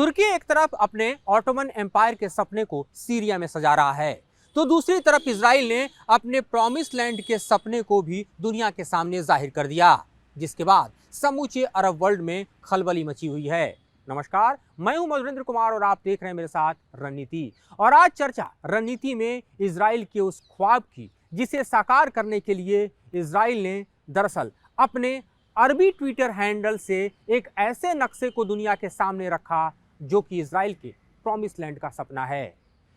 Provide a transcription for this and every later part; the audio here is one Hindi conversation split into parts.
तुर्की एक तरफ अपने ऑटोमन एम्पायर के सपने को सीरिया में सजा रहा है, तो दूसरी तरफ इजराइल ने अपने प्रॉमिस लैंड के सपने को भी दुनिया के सामने जाहिर कर दिया, जिसके बाद समूचे अरब वर्ल्ड में खलबली मची हुई है। नमस्कार, मैं हूं मधुरेंद्र कुमार और आप देख रहे हैं मेरे साथ रणनीति। और आज चर्चा रणनीति में इजराइल के उस ख्वाब की जिसे साकार करने के लिए इजराइल ने दरअसल अपने अरबी ट्विटर हैंडल से एक ऐसे नक्शे को दुनिया के सामने रखा जो कि इजराइल के प्रॉमिस लैंड का सपना है,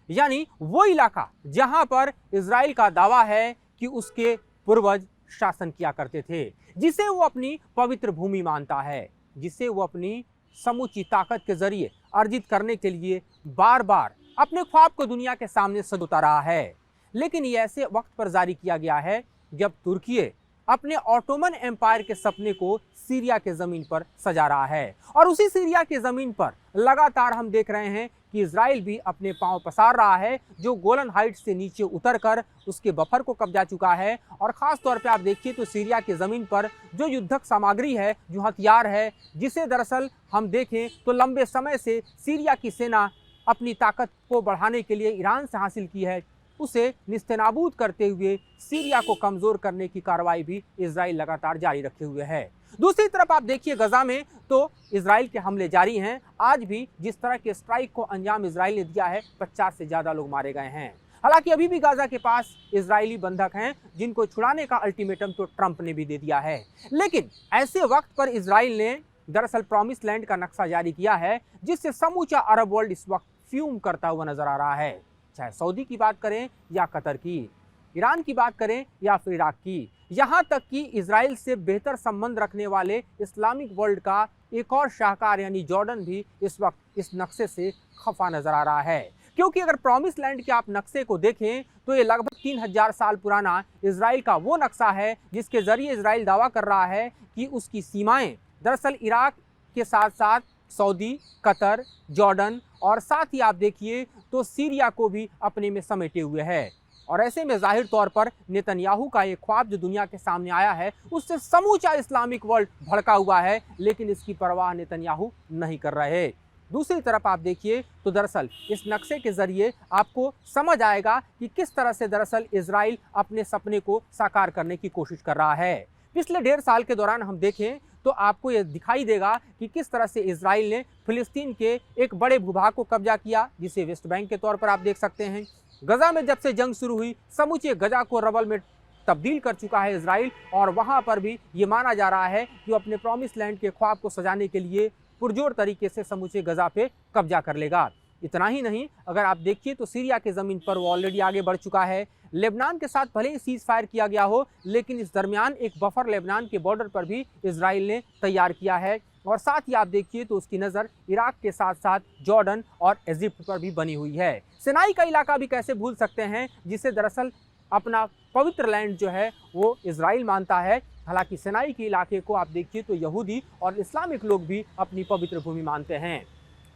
यानी वो इलाका जहां पर इजराइल का दावा है कि उसके पूर्वज शासन किया करते थे, जिसे वो अपनी पवित्र भूमि मानता है, जिसे वो अपनी समूची ताकत के जरिए अर्जित करने के लिए बार बार अपने ख्वाब को दुनिया के सामने सजोता रहा है। लेकिन ये ऐसे वक्त पर जारी किया गया है जब तुर्की अपने ऑटोमन एम्पायर के सपने को सीरिया के जमीन पर सजा रहा है, और उसी सीरिया की जमीन पर लगातार हम देख रहे हैं कि इजराइल भी अपने पांव पसार रहा है, जो गोलन हाइट्स से नीचे उतरकर उसके बफर को कब्जा चुका है। और खास तौर पे आप देखिए तो सीरिया की जमीन पर जो युद्धक सामग्री है, जो हथियार है, जिसे दरअसल हम देखें तो लंबे समय से सीरिया की सेना अपनी ताकत को बढ़ाने के लिए ईरान से हासिल की है, उसे निस्तेनाबूद करते हुए सीरिया को कमजोर करने की कार्रवाई भी इजराइल लगातार जारी रखे हुए है। दूसरी तरफ आप देखिए गजा में तो इजराइल के हमले जारी हैं। आज भी जिस तरह के स्ट्राइक को अंजाम इजराइल ने दिया है, 50 से ज्यादा लोग मारे गए हैं। हालांकि अभी भी गाजा के पास इजरायली बंधक हैं जिनको छुड़ाने का अल्टीमेटम तो ट्रंप ने भी दे दिया है। लेकिन ऐसे वक्त पर इजराइल ने दरअसल प्रॉमिस लैंड का नक्शा जारी किया है, जिससे समूचा अरब वर्ल्ड इस वक्त फ्यूम करता हुआ नजर आ रहा है। चाहे सऊदी की बात करें या कतर की, ईरान की बात करें या फिर इराक की, यहाँ तक कि इजराइल से बेहतर संबंध रखने वाले इस्लामिक वर्ल्ड का एक और शाहकार यानी जॉर्डन भी इस वक्त इस नक्शे से खफा नजर आ रहा है। क्योंकि अगर प्रॉमिस लैंड के आप नक्शे को देखें तो ये लगभग 3000 साल पुराना इजराइल का वो नक्शा है जिसके जरिए इजराइल दावा कर रहा है कि उसकी सीमाएं दरअसल इराक के साथ साथ सऊदी, कतर, जॉर्डन और साथ ही आप देखिए तो सीरिया को भी अपने में समेटे हुए है। और ऐसे में जाहिर तौर पर नेतन्याहू का एक ख्वाब जो दुनिया के सामने आया है, उससे समूचा इस्लामिक वर्ल्ड भड़का हुआ है, लेकिन इसकी परवाह नेतन्याहू नहीं कर रहे। दूसरी तरफ आप देखिए तो दरअसल इस नक्शे के जरिए आपको समझ आएगा कि किस तरह से दरअसल इजराइल अपने सपने को साकार करने की कोशिश कर रहा है। पिछले 1.5 साल के दौरान हम देखें तो आपको यह दिखाई देगा कि किस तरह से इजराइल ने फिलिस्तीन के एक बड़े भूभाग को कब्जा किया, जिसे वेस्ट बैंक के तौर पर आप देख सकते हैं। गजा में जब से जंग शुरू हुई, समूचे गजा को रबल में तब्दील कर चुका है इजराइल, और वहां पर भी ये माना जा रहा है कि वो अपने प्रॉमिस लैंड के ख्वाब को सजाने के लिए पुरजोर तरीके से समूचे गजा पे कब्जा कर लेगा। इतना ही नहीं, अगर आप देखिए तो सीरिया के ज़मीन पर वो ऑलरेडी आगे बढ़ चुका है। लेबनान के साथ भले ही सीज फायर किया गया हो, लेकिन इस दरमियान एक बफर लेबनान के बॉर्डर पर भी इजराइल ने तैयार किया है। और साथ ही आप देखिए तो उसकी नज़र इराक के साथ साथ जॉर्डन और इजिप्ट पर भी बनी हुई है। सिनाई का इलाका भी कैसे भूल सकते हैं, जिसे दरअसल अपना पवित्र लैंड जो है वो इजराइल मानता है। हालांकि सिनाई के इलाके को आप देखिए तो यहूदी और इस्लामिक लोग भी अपनी पवित्र भूमि मानते हैं।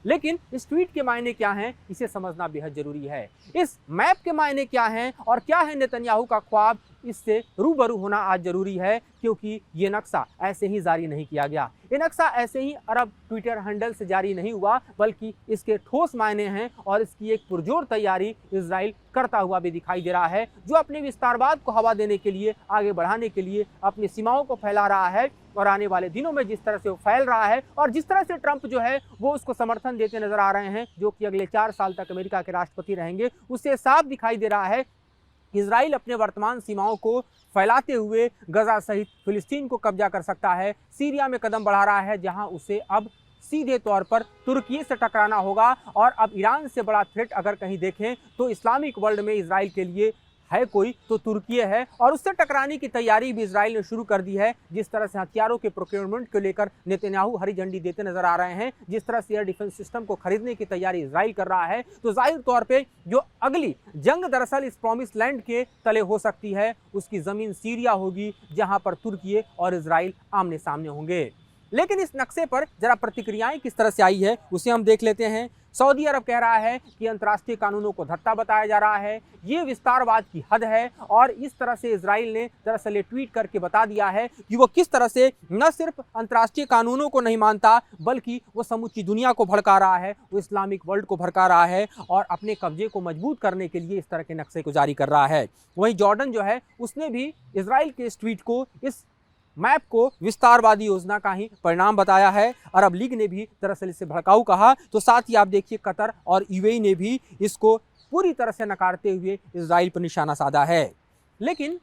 लेकिन इस ट्वीट के मायने क्या हैं, इसे समझना बेहद जरूरी है। इस मैप के मायने क्या हैं और क्या है नेतन्याहू का ख्वाब, इससे रूबरू होना आज जरूरी है, क्योंकि ये नक्शा ऐसे ही जारी नहीं किया गया। ये नक्शा ऐसे ही अरब ट्विटर हैंडल से जारी नहीं हुआ, बल्कि इसके ठोस मायने हैं और इसकी एक पुरजोर तैयारी इजराइल करता हुआ भी दिखाई दे रहा है, जो अपने विस्तारवाद को हवा देने के लिए, आगे बढ़ाने के लिए अपनी सीमाओं को फैला रहा है। और आने वाले दिनों में जिस तरह से वो फैल रहा है और जिस तरह से ट्रंप जो है वो उसको समर्थन देते नजर आ रहे हैं, जो कि अगले 4 साल तक अमेरिका के राष्ट्रपति रहेंगे, उससे साफ दिखाई दे रहा है इजराइल अपने वर्तमान सीमाओं को फैलाते हुए गजा सहित फिलिस्तीन को कब्जा कर सकता है। सीरिया में कदम बढ़ा रहा है, जहां उसे अब सीधे तौर पर तुर्की से टकराना होगा। और अब ईरान से बड़ा थ्रेट अगर कहीं देखें तो इस्लामिक वर्ल्ड में इजराइल के लिए है कोई तो तुर्की है, और उससे टकराने की तैयारी भी इजराइल ने शुरू कर दी है। जिस तरह से हथियारों के प्रोक्योरमेंट को लेकर नेतन्याहू हरी झंडी देते नजर आ रहे हैं, जिस तरह से एयर डिफेंस सिस्टम को खरीदने की तैयारी इजराइल कर रहा है, तो जाहिर तौर पे जो अगली जंग दरअसल इस प्रॉमिस लैंड के तले हो सकती है, उसकी जमीन सीरिया होगी, जहां पर तुर्की और इजराइल आमने सामने होंगे। लेकिन इस नक्शे पर जरा प्रतिक्रियाएं किस तरह से आई है उसे हम देख लेते हैं। सऊदी अरब कह रहा है कि अंतर्राष्ट्रीय कानूनों को धत्ता बताया जा रहा है, ये विस्तारवाद की हद है। और इस तरह से इजराइल ने दरअसल ये ट्वीट करके बता दिया है कि वो किस तरह से न सिर्फ अंतर्राष्ट्रीय कानूनों को नहीं मानता, बल्कि वो समूची दुनिया को भड़का रहा है, वो इस्लामिक वर्ल्ड को भड़का रहा है और अपने कब्जे को मजबूत करने के लिए इस तरह के नक्शे को जारी कर रहा है। वहीं जॉर्डन जो है उसने भी इजराइल के इस ट्वीट को, इस मैप को विस्तारवादी योजना का ही परिणाम बताया है। अरब लीग ने भी दरअसल इसे भड़काऊ कहा। तो साथ ही आप देखिए कतर और यूएई ने भी इसको पूरी तरह से नकारते हुए इजराइल पर निशाना साधा है। लेकिन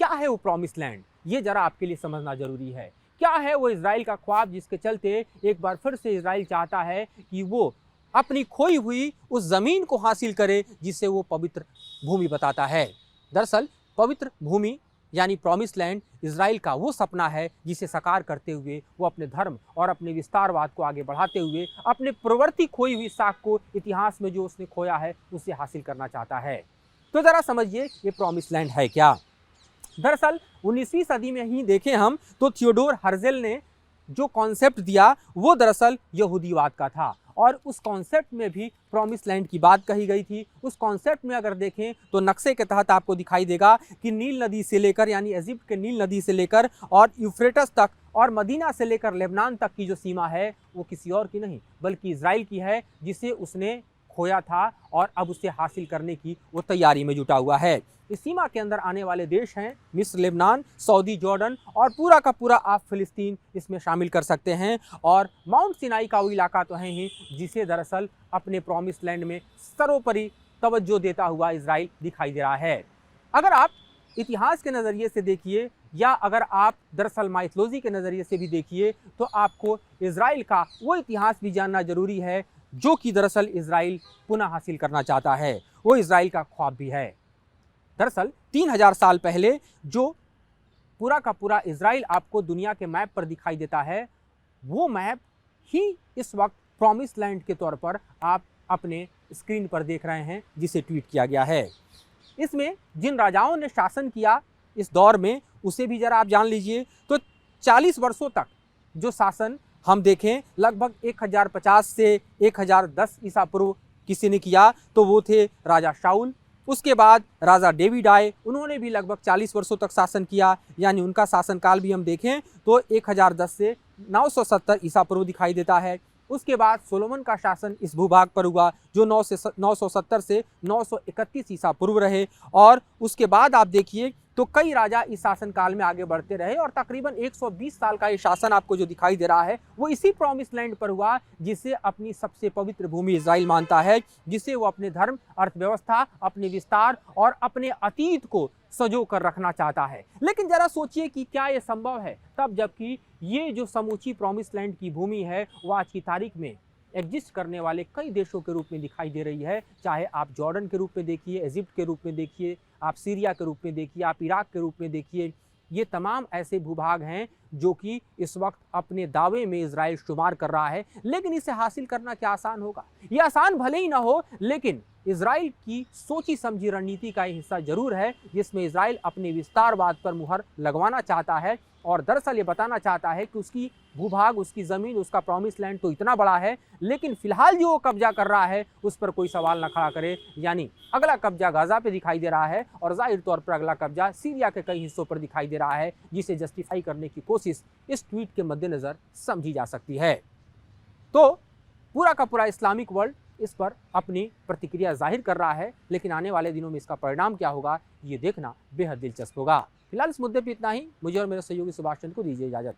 क्या है वो प्रॉमिस लैंड, ये जरा आपके लिए समझना जरूरी है। क्या है वो इजराइल का ख्वाब जिसके चलते एक बार फिर से इजराइल चाहता है कि वो अपनी खोई हुई उस जमीन को हासिल करे जिसे वो पवित्र भूमि बताता है। दरअसल पवित्र भूमि यानी प्रॉमिस लैंड इजराइल का वो सपना है जिसे साकार करते हुए वो अपने धर्म और अपने विस्तारवाद को आगे बढ़ाते हुए अपने प्रवृत्ति खोई हुई साख को इतिहास में जो उसने खोया है उसे हासिल करना चाहता है। तो जरा समझिए ये प्रॉमिस लैंड है क्या। दरअसल 19वीं सदी में ही देखें हम तो थियोडोर हर्जेल ने जो कॉन्सेप्ट दिया वो दरअसल यहूदीवाद का था और उस कॉन्सेप्ट में भी प्रॉमिस लैंड की बात कही गई थी। उस कॉन्सेप्ट में अगर देखें तो नक्शे के तहत आपको दिखाई देगा कि नील नदी से लेकर यानी इजिप्ट के नील नदी से लेकर और यूफ्रेटस तक और मदीना से लेकर लेबनान तक की जो सीमा है वो किसी और की नहीं बल्कि इजराइल की है, जिसे उसने खोया था और अब उसे हासिल करने की वो तैयारी में जुटा हुआ है। इस सीमा के अंदर आने वाले देश हैं मिस्र, लेबनान, सऊदी, जॉर्डन और पूरा का पूरा आप फिलिस्तीन इसमें शामिल कर सकते हैं। और माउंट सिनाई का वो इलाका तो है ही जिसे दरअसल अपने प्रॉमिस लैंड में सर्वोपरि तवज्जो देता हुआ इजराइल दिखाई दे रहा है। अगर आप इतिहास के नज़रिए से देखिए या अगर आप दरअसल माइथोलॉजी के नज़रिए से भी देखिए तो आपको इजराइल का वो इतिहास भी जानना जरूरी है जो कि दरअसल इजराइल पुनः हासिल करना चाहता है, वो इजराइल का ख्वाब भी है। दरअसल 3000 साल पहले जो पूरा का पूरा इजराइल आपको दुनिया के मैप पर दिखाई देता है वो मैप ही इस वक्त प्रॉमिस लैंड के तौर पर आप अपने स्क्रीन पर देख रहे हैं जिसे ट्वीट किया गया है। इसमें जिन राजाओं ने शासन किया इस दौर में उसे भी जरा आप जान लीजिए। तो 40 वर्षों तक जो शासन हम देखें लगभग 1050 से 1010 ईसा पूर्व किसी ने किया तो वो थे राजा शाऊल। उसके बाद राजा डेविड आए, उन्होंने भी लगभग 40 वर्षों तक शासन किया, यानी उनका शासनकाल भी हम देखें तो 1010 से 970 ईसा पूर्व दिखाई देता है। उसके बाद सोलोमन का शासन इस भूभाग पर हुआ जो 970 से 931 ईसा पूर्व रहे। और उसके बाद आप देखिए तो कई राजा इस शासन काल में आगे बढ़ते रहे और तकरीबन 120 साल का ये शासन आपको जो दिखाई दे रहा है वो इसी प्रॉमिस लैंड पर हुआ जिसे अपनी सबसे पवित्र भूमि इजराइल मानता है, जिसे वो अपने धर्म, अर्थव्यवस्था, अपने विस्तार और अपने अतीत को सजो कर रखना चाहता है। लेकिन जरा सोचिए कि क्या ये संभव है तब जबकि ये जो समूची प्रॉमिस लैंड की भूमि है वो आज की तारीख में एग्जिस्ट करने वाले कई देशों के रूप में दिखाई दे रही है। चाहे आप जॉर्डन के रूप में देखिए, इजिप्ट के रूप में देखिए, आप सीरिया के रूप में देखिए, आप इराक के रूप में देखिए, ये तमाम ऐसे भूभाग हैं जो कि इस वक्त अपने दावे में इजराइल शुमार कर रहा है। लेकिन इसे हासिल करना क्या आसान होगा? ये आसान भले ही ना हो, लेकिन इजराइल की सोची समझी रणनीति का हिस्सा जरूर है जिसमें इजराइल अपने विस्तारवाद पर मुहर लगवाना चाहता है और दरअसल ये बताना चाहता है कि उसकी भूभाग, उसकी ज़मीन, उसका प्रॉमिस लैंड तो इतना बड़ा है, लेकिन फिलहाल जो वो कब्जा कर रहा है उस पर कोई सवाल न खड़ा करे। यानी अगला कब्जा गाजा पे दिखाई दे रहा है और जाहिर तौर पर अगला कब्जा सीरिया के कई हिस्सों पर दिखाई दे रहा है, जिसे जस्टिफाई करने की कोशिश इस ट्वीट के मद्देनज़र समझी जा सकती है। तो पूरा का पूरा इस्लामिक वर्ल्ड इस पर अपनी प्रतिक्रिया जाहिर कर रहा है, लेकिन आने वाले दिनों में इसका परिणाम क्या होगा ये देखना बेहद दिलचस्प होगा। फिलहाल इस मुद्दे पर इतना ही। मुझे और मेरे सहयोगी सुभाष चंद्र को दीजिए इजाज़त।